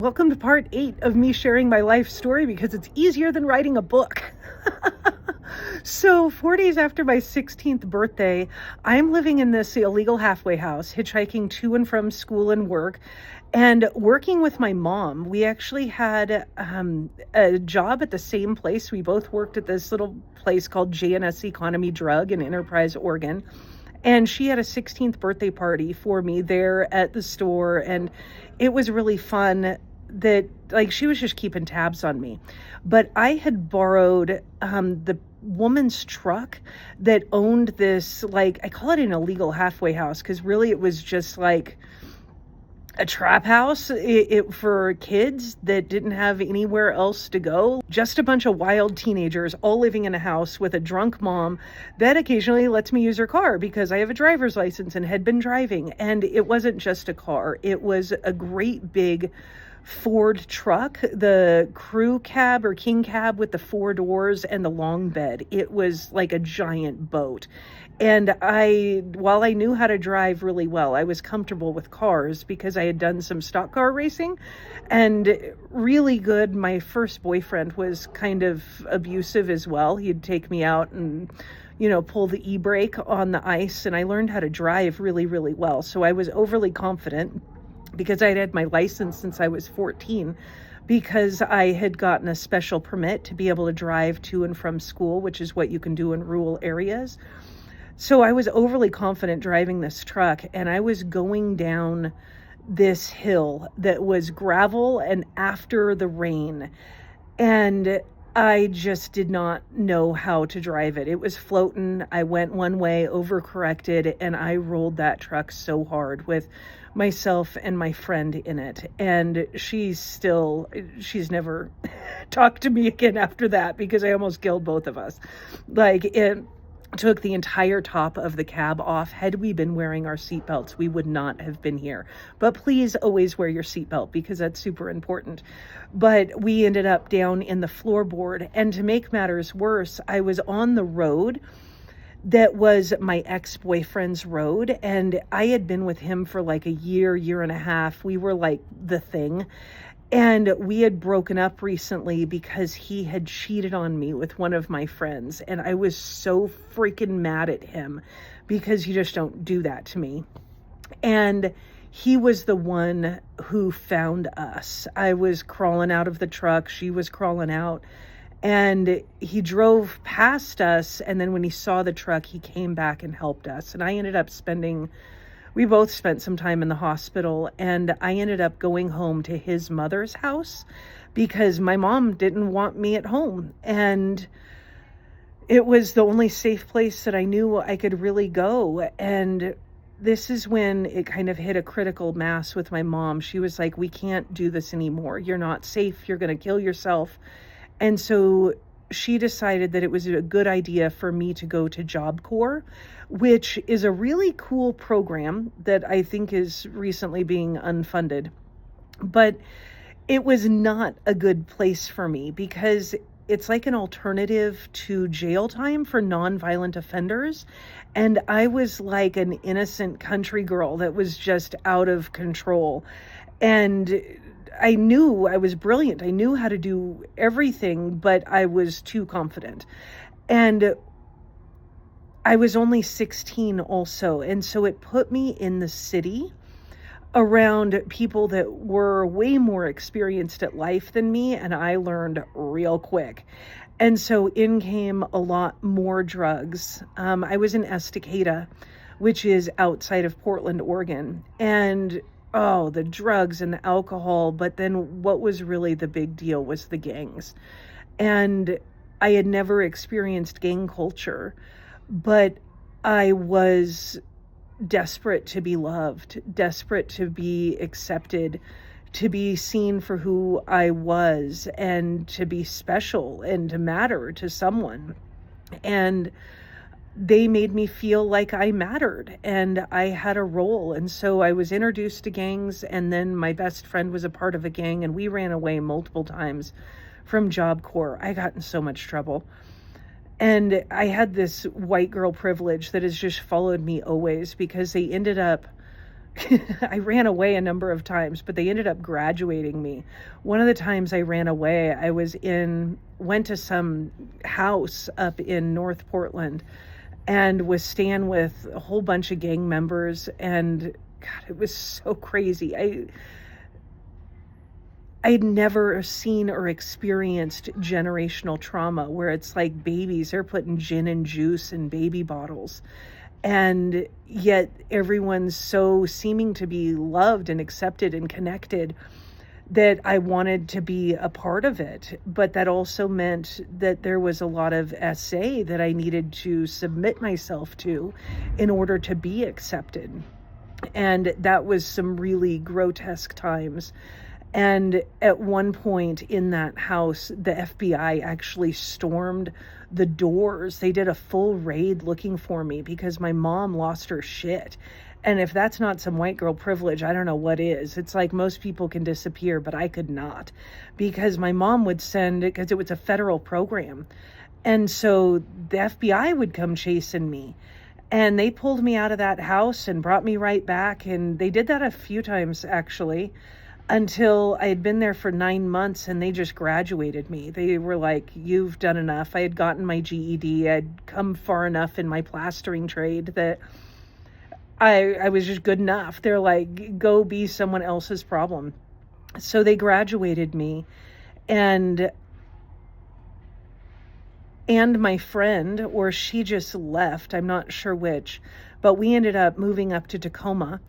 Welcome to part 8 of me sharing my life story because it's easier than writing a book. So 4 days after my 16th birthday, I'm living in this illegal halfway house, hitchhiking to and from school and work, and working with my mom. We actually had a job at the same place. We both worked at this little place called J&S Economy Drug in Enterprise, Oregon. And she had a 16th birthday party for me there at the store. And it was really fun that, like, she was just keeping tabs on me. But I had borrowed the woman's truck that owned this, like, I call it an illegal halfway house because really it was just like a trap house for kids that didn't have anywhere else to go. Just a bunch of wild teenagers all living in a house with a drunk mom that occasionally lets me use her car because I have a driver's license and had been driving. And it wasn't just a car. It was a great big Ford truck, the crew cab or king cab with the 4 doors and the long bed. It was like a giant boat. And while I knew how to drive really well, I was comfortable with cars because I had done some stock car racing and really good. My first boyfriend was kind of abusive as well. He'd take me out and, pull the e-brake on the ice, and I learned how to drive really, really well. So I was overly confident because I'd had my license since I was 14, because I had gotten a special permit to be able to drive to and from school, which is what you can do in rural areas. So I was overly confident driving this truck, and I was going down this hill that was gravel and after the rain, and I just did not know how to drive it. It was floating. I went one way, overcorrected, and I rolled that truck so hard with myself and my friend in it. And she's never talked to me again after that because I almost killed both of us. Like, it took the entire top of the cab off. Had we been wearing our seatbelts, we would not have been here. But please always wear your seatbelt because that's super important. But we ended up down in the floorboard. And to make matters worse, I was on the road that was my ex-boyfriend's road. And I had been with him for like a year and a half. We were like the thing. And we had broken up recently because he had cheated on me with one of my friends. And I was so freaking mad at him because you just don't do that to me. And he was the one who found us. I was crawling out of the truck. She was crawling out. And he drove past us. And then when he saw the truck, he came back and helped us. And I ended up we both spent some time in the hospital, and I ended up going home to his mother's house because my mom didn't want me at home. And it was the only safe place that I knew I could really go. And this is when it kind of hit a critical mass with my mom. She was like, we can't do this anymore. You're not safe. You're going to kill yourself. And so she decided that it was a good idea for me to go to Job Corps, which is a really cool program that I think is recently being unfunded. But it was not a good place for me because it's like an alternative to jail time for nonviolent offenders. And I was like an innocent country girl that was just out of control. And I knew I was brilliant. I knew how to do everything, but I was too confident. And I was only 16 also. And so it put me in the city around people that were way more experienced at life than me. And I learned real quick. And so in came a lot more drugs. I was in Estacada, which is outside of Portland, Oregon. And the drugs and the alcohol. But then what was really the big deal was the gangs. And I had never experienced gang culture, but I was desperate to be loved, desperate to be accepted, to be seen for who I was, and to be special and to matter to someone. And they made me feel like I mattered and I had a role. And so I was introduced to gangs, and then my best friend was a part of a gang, and we ran away multiple times from Job Corps. I got in so much trouble. And I had this white girl privilege that has just followed me always, because they ended up I ran away a number of times, but they ended up graduating me. One of the times I ran away, went to some house up in North Portland and was staying with a whole bunch of gang members, and God, it was so crazy. I'd never seen or experienced generational trauma where it's like babies, they're putting gin and juice in baby bottles. And yet everyone's so seeming to be loved and accepted and connected that I wanted to be a part of it. But that also meant that there was a lot of essay that I needed to submit myself to in order to be accepted. And that was some really grotesque times. And at one point in that house, the FBI actually stormed the doors. They did a full raid looking for me because my mom lost her shit. And if that's not some white girl privilege, I don't know what is. It's like most people can disappear, but I could not, because my mom would send it, because it was a federal program. And so the FBI would come chasing me. And they pulled me out of that house and brought me right back. And they did that a few times, actually, until I had been there for 9 months and they just graduated me. They were like, you've done enough. I had gotten my GED. I'd come far enough in my plastering trade that I was just good enough. They're like, go be someone else's problem. So they graduated me, and my friend, or she just left, I'm not sure which, but we ended up moving up to Tacoma,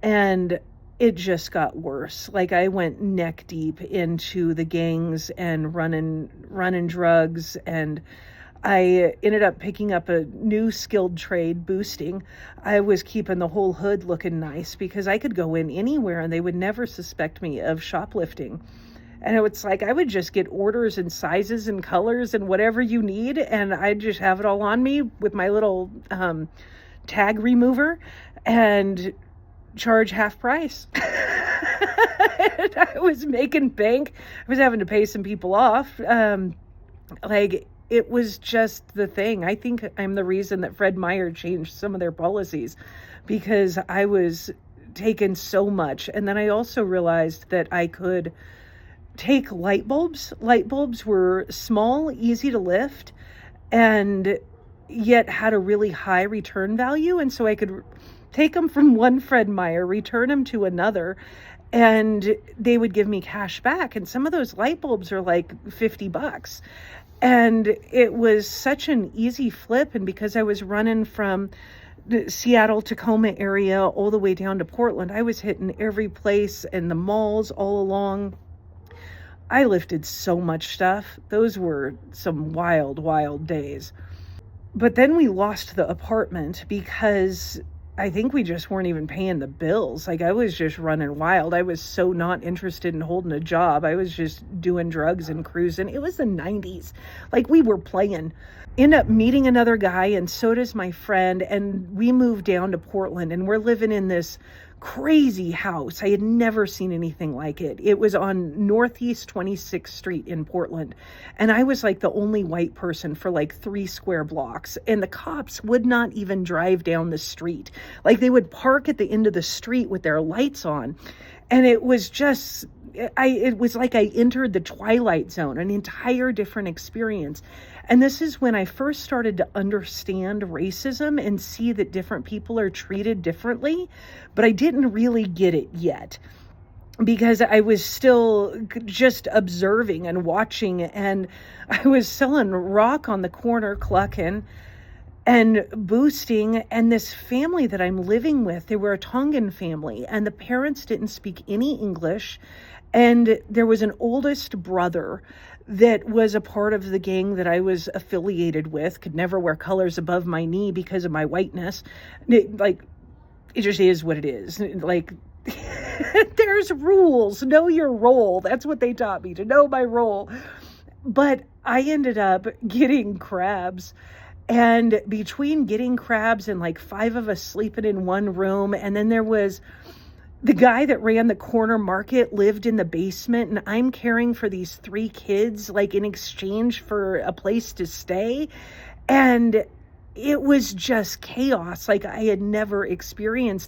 and it just got worse. Like, I went neck deep into the gangs and running drugs, and I ended up picking up a new skilled trade, boosting. I was keeping the whole hood looking nice because I could go in anywhere and they would never suspect me of shoplifting. And it was like, I would just get orders and sizes and colors and whatever you need, and I'd just have it all on me with my little tag remover and charge half price. And I was making bank. I was having to pay some people off. It was just the thing. I think I'm the reason that Fred Meyer changed some of their policies, because I was taking so much. And then I also realized that I could take light bulbs. Light bulbs were small, easy to lift, and yet had a really high return value. And so I could take them from one Fred Meyer, return them to another, and they would give me cash back. And some of those light bulbs are like $50. And it was such an easy flip. And because I was running from the Seattle, Tacoma area all the way down to Portland, I was hitting every place and the malls all along. I lifted so much stuff. Those were some wild, wild days. But then we lost the apartment because I think we just weren't even paying the bills. Like, I was just running wild. I was so not interested in holding a job. I was just doing drugs and cruising. It was the 90s. Like, we were playing. End up meeting another guy, and so does my friend. And we moved down to Portland, and we're living in this crazy house. I had never seen anything like it. It was on Northeast 26th Street in Portland. And I was like the only white person for like 3 square blocks. And the cops would not even drive down the street. Like, they would park at the end of the street with their lights on. And it was just, it was like I entered the Twilight Zone, an entire different experience. And this is when I first started to understand racism and see that different people are treated differently, but I didn't really get it yet because I was still just observing and watching, and I was selling rock on the corner, clucking and boosting. And this family that I'm living with, they were a Tongan family, and the parents didn't speak any English. And there was an oldest brother that was a part of the gang that I was affiliated with, could never wear colors above my knee because of my whiteness. It just is what it is. Like, there's rules. Know your role. That's what they taught me, to know my role. But I ended up getting crabs. And between getting crabs and like 5 of us sleeping in one room, and then there was the guy that ran the corner market lived in the basement, and I'm caring for these 3 kids, like in exchange for a place to stay. And it was just chaos like I had never experienced.